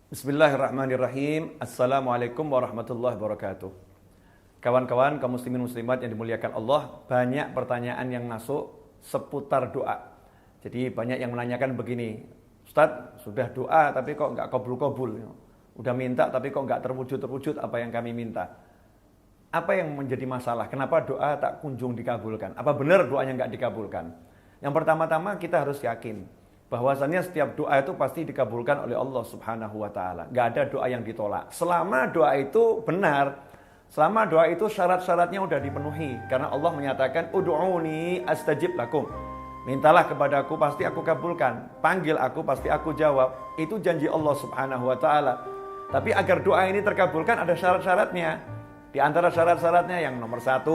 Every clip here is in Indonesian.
Bismillahirrahmanirrahim. Assalamualaikum warahmatullahi wabarakatuh. Kawan-kawan kaum muslimin muslimat yang dimuliakan Allah, banyak pertanyaan yang masuk seputar doa. Jadi banyak yang menanyakan begini, Ustadz sudah doa tapi kok nggak kabul-kabul. Udah minta tapi kok nggak terwujud-terwujud apa yang kami minta. Apa yang menjadi masalah? Kenapa doa tak kunjung dikabulkan? Apa benar doanya nggak dikabulkan? Yang pertama-tama kita harus yakin bahwasannya setiap doa itu pasti dikabulkan oleh Allah Subhanahu wa taala. Enggak ada doa yang ditolak. Selama doa itu benar, selama doa itu syarat-syaratnya sudah dipenuhi. Karena Allah menyatakan ud'uni astajib lakum. Mintalah kepadaku pasti aku kabulkan. Panggil aku pasti aku jawab. Itu janji Allah Subhanahu wa taala. Tapi agar doa ini terkabulkan ada syarat-syaratnya. Di antara syarat-syaratnya yang nomor 1,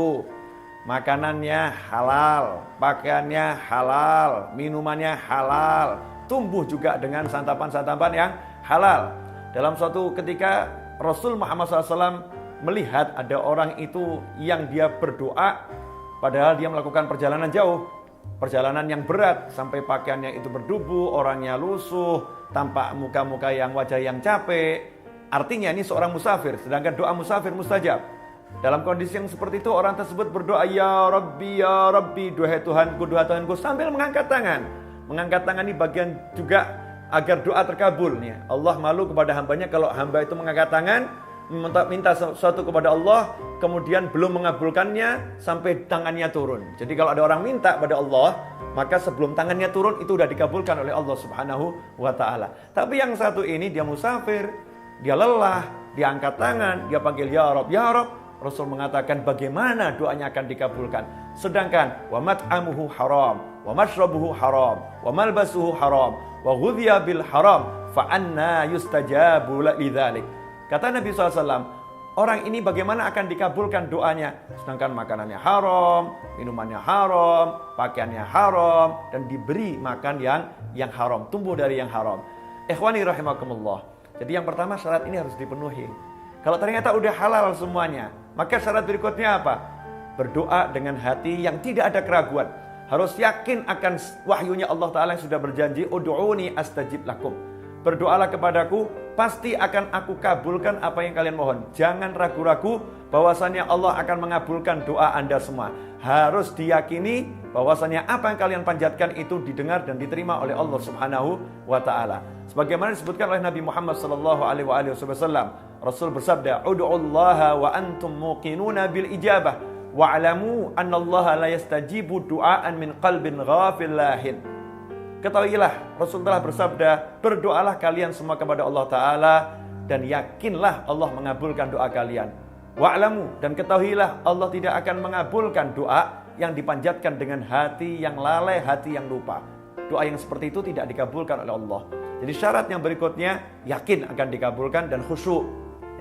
makanannya halal, pakaiannya halal, minumannya halal, tumbuh juga dengan santapan-santapan yang halal. Dalam suatu ketika Rasul Muhammad SAW melihat ada orang itu yang dia berdoa padahal dia melakukan perjalanan jauh, perjalanan yang berat sampai pakaiannya itu berdebu, orangnya lusuh, tampak muka-muka yang wajah yang capek. Artinya ini seorang musafir, sedangkan doa musafir mustajab. Dalam kondisi yang seperti itu orang tersebut berdoa ya Rabbi, duhai Tuhanku, sambil mengangkat tangan. Mengangkat tangan ini bagian juga agar doa terkabul nih. Allah malu kepada hambanya kalau hamba itu mengangkat tangan minta sesuatu kepada Allah kemudian belum mengabulkannya sampai tangannya turun. Jadi kalau ada orang minta pada Allah, maka sebelum tangannya turun itu sudah dikabulkan oleh Allah Subhanahu wa taala. Tapi yang satu ini dia musafir, dia lelah, dia angkat tangan, dia panggil ya Rabb. Rasul mengatakan bagaimana doanya akan dikabulkan. Sedangkan wa mat'amuhu haram, wa mashrabuhu haram, wa malbasuhu haram, wa ghudhiya bil haram, fa anna yustajabu lidzalik. Kata Nabi SAW, orang ini bagaimana akan dikabulkan doanya? Sedangkan makanannya haram, minumannya haram, pakaiannya haram, dan diberi makan yang haram, tumbuh dari yang haram. Ikhwani rahimakumullah. Jadi yang pertama syarat ini harus dipenuhi. Kalau ternyata udah halal semuanya, maka syarat berikutnya apa? Berdoa dengan hati yang tidak ada keraguan. Harus yakin akan wahyunya Allah Ta'ala yang sudah berjanji, ud'uni astajib lakum. Berdoalah kepadaku, pasti akan aku kabulkan apa yang kalian mohon. Jangan ragu-ragu bahwasannya Allah akan mengabulkan doa Anda semua. Harus diyakini bahwasannya apa yang kalian panjatkan itu didengar dan diterima oleh Allah Subhanahu wa Ta'ala. Sebagaimana disebutkan oleh Nabi Muhammad sallallahu alaihi wasallam, Rasul bersabda, "Ud'ullaha wa antum muqinuna bil ijabah wa'lamu annallaha la yastajibu du'aan min qalbin ghafil lahin." Ketahuilah, Rasul telah bersabda, berdoalah kalian semua kepada Allah Ta'ala dan yakinlah Allah mengabulkan doa kalian. Wa'lamu, dan ketahuilah Allah tidak akan mengabulkan doa yang dipanjatkan dengan hati yang lalai, hati yang lupa. Doa yang seperti itu tidak dikabulkan oleh Allah. Jadi syarat yang berikutnya, yakin akan dikabulkan dan khusyuk.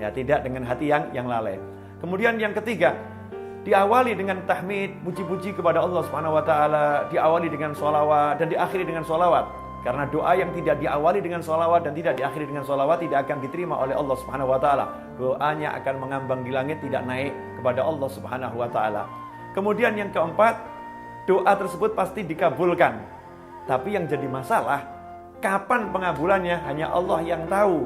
Ya, tidak dengan hati yang lalai. Kemudian yang ketiga, diawali dengan tahmid, puji-puji kepada Allah Subhanahu wa taala, diawali dengan sholawat dan diakhiri dengan sholawat. Karena doa yang tidak diawali dengan sholawat dan tidak diakhiri dengan sholawat tidak akan diterima oleh Allah Subhanahu wa taala. Doanya akan mengambang di langit, tidak naik kepada Allah Subhanahu wa taala. Kemudian yang keempat, doa tersebut pasti dikabulkan. Tapi yang jadi masalah, kapan pengabulannya hanya Allah yang tahu.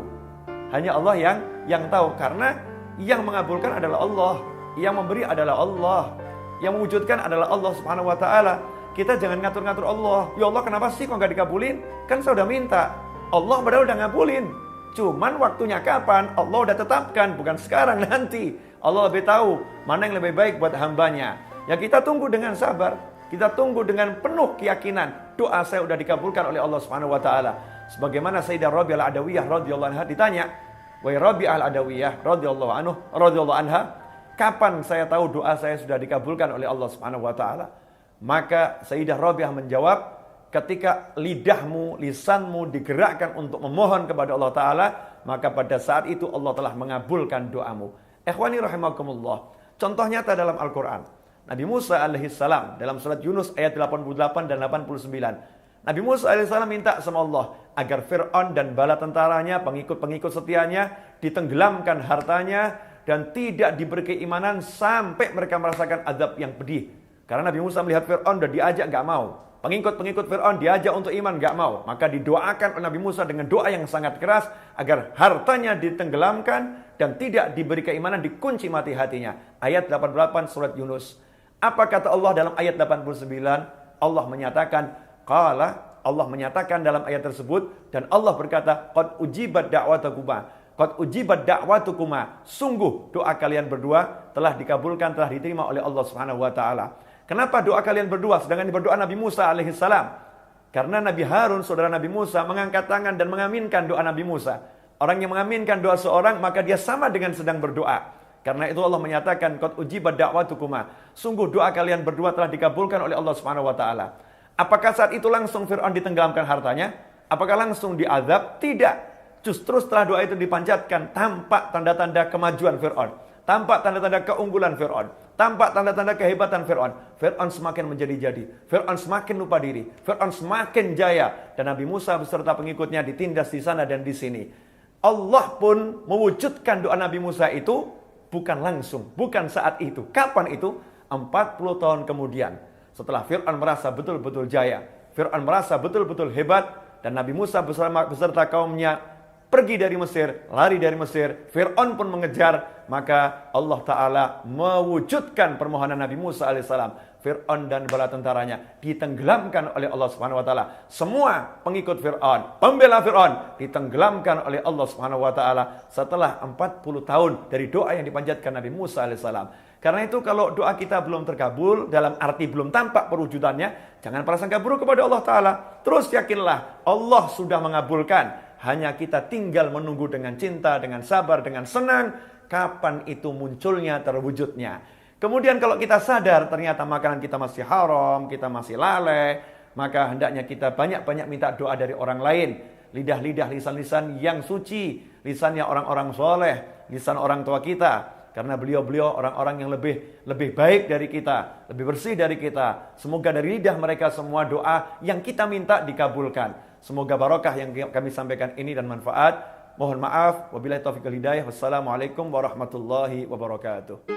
Hanya Allah yang tahu, karena yang mengabulkan adalah Allah, yang memberi adalah Allah, yang mewujudkan adalah Allah Subhanahu wa taala. Kita jangan ngatur-ngatur Allah. Ya Allah, kenapa sih kok enggak dikabulin? Kan saya udah minta. Allah padahal udah ngabulin. Cuman waktunya kapan? Allah udah tetapkan, bukan sekarang, nanti. Allah lebih tahu mana yang lebih baik buat hambanya. Ya kita tunggu dengan sabar. Kita tunggu dengan penuh keyakinan. Doa saya udah dikabulkan oleh Allah Subhanahu wa taala. Sebagaimana Sayyidah Rabi'ah al-Adawiyah radhiyallahu anha ditanya, "Wahai Rabi'ah al-Adawiyah radhiyallahu anha, kapan saya tahu doa saya sudah dikabulkan oleh Allah Subhanahu wa taala?" Maka Sayyidah Rabi'ah menjawab, ketika lidahmu, lisanmu digerakkan untuk memohon kepada Allah Ta'ala, maka pada saat itu Allah telah mengabulkan doamu. Ikhwani rahimakumullah. Contoh nyata dalam Al-Quran. Nabi Musa alaihissalam dalam surat Yunus ayat 88 dan 89. Nabi Musa alaihissalam minta sama Allah agar Fir'aun dan bala tentaranya, pengikut-pengikut setianya, ditenggelamkan hartanya dan tidak diberi keimanan sampai mereka merasakan azab yang pedih. Karena Nabi Musa melihat Fir'aun dan diajak gak mau. Pengikut-pengikut Fir'aun diajak untuk iman, gak mau. Maka didoakan oleh Nabi Musa dengan doa yang sangat keras agar hartanya ditenggelamkan dan tidak diberi keimanan, dikunci mati hatinya. Ayat 88 surat Yunus. Apa kata Allah dalam ayat 89? Allah menyatakan dalam ayat tersebut, dan Allah berkata, qad ujibat da'watukuma. Sungguh doa kalian berdua telah dikabulkan, telah diterima oleh Allah Subhanahu wa taala. Kenapa doa kalian berdua sedangkan berdoa Nabi Musa alaihissalam? Karena Nabi Harun, saudara Nabi Musa, mengangkat tangan dan mengaminkan doa Nabi Musa. Orang yang mengaminkan doa seorang, maka dia sama dengan sedang berdoa. Karena itu Allah menyatakan, qad ujibat da'watukuma. Sungguh doa kalian berdua telah dikabulkan oleh Allah Subhanahu wa taala. Apakah saat itu langsung Fir'aun ditenggelamkan hartanya? Apakah langsung diazab? Tidak. Justru setelah doa itu dipanjatkan, tampak tanda-tanda kemajuan Fir'aun. Tampak tanda-tanda keunggulan Fir'aun. Tampak tanda-tanda kehebatan Fir'aun. Fir'aun semakin menjadi-jadi. Fir'aun semakin lupa diri. Fir'aun semakin jaya. Dan Nabi Musa beserta pengikutnya ditindas di sana dan di sini. Allah pun mewujudkan doa Nabi Musa itu bukan langsung, bukan saat itu. Kapan itu? 40 tahun kemudian. Setelah Fir'aun merasa betul-betul jaya. Fir'aun merasa betul-betul hebat. Dan Nabi Musa beserta kaumnya pergi dari Mesir, lari dari Mesir. Fir'aun pun mengejar. Maka Allah Ta'ala mewujudkan permohonan Nabi Musa alaihissalam. Fir'aun dan bala tentaranya ditenggelamkan oleh Allah Subhanahu wa taala. Semua pengikut Fir'aun, pembela Fir'aun ditenggelamkan oleh Allah Subhanahu wa taala setelah 40 tahun dari doa yang dipanjatkan Nabi Musa alaihissalam. Karena itu kalau doa kita belum terkabul, dalam arti belum tampak perwujudannya, jangan prasangka buruk kepada Allah Ta'ala. Terus yakinlah Allah sudah mengabulkan. Hanya kita tinggal menunggu dengan cinta, dengan sabar, dengan senang. Kapan itu munculnya, terwujudnya. Kemudian kalau kita sadar ternyata makanan kita masih haram, kita masih lalai, maka hendaknya kita banyak-banyak minta doa dari orang lain. Lidah-lidah, lisan-lisan yang suci, lisannya orang-orang soleh, lisan orang tua kita. Karena beliau-beliau orang-orang yang lebih baik dari kita, lebih bersih dari kita. Semoga dari lidah mereka semua doa yang kita minta dikabulkan. Semoga barokah yang kami sampaikan ini dan manfaat. Mohon maaf. Wabillahi taufiq wal hidayah. Wassalamualaikum warahmatullahi wabarakatuh.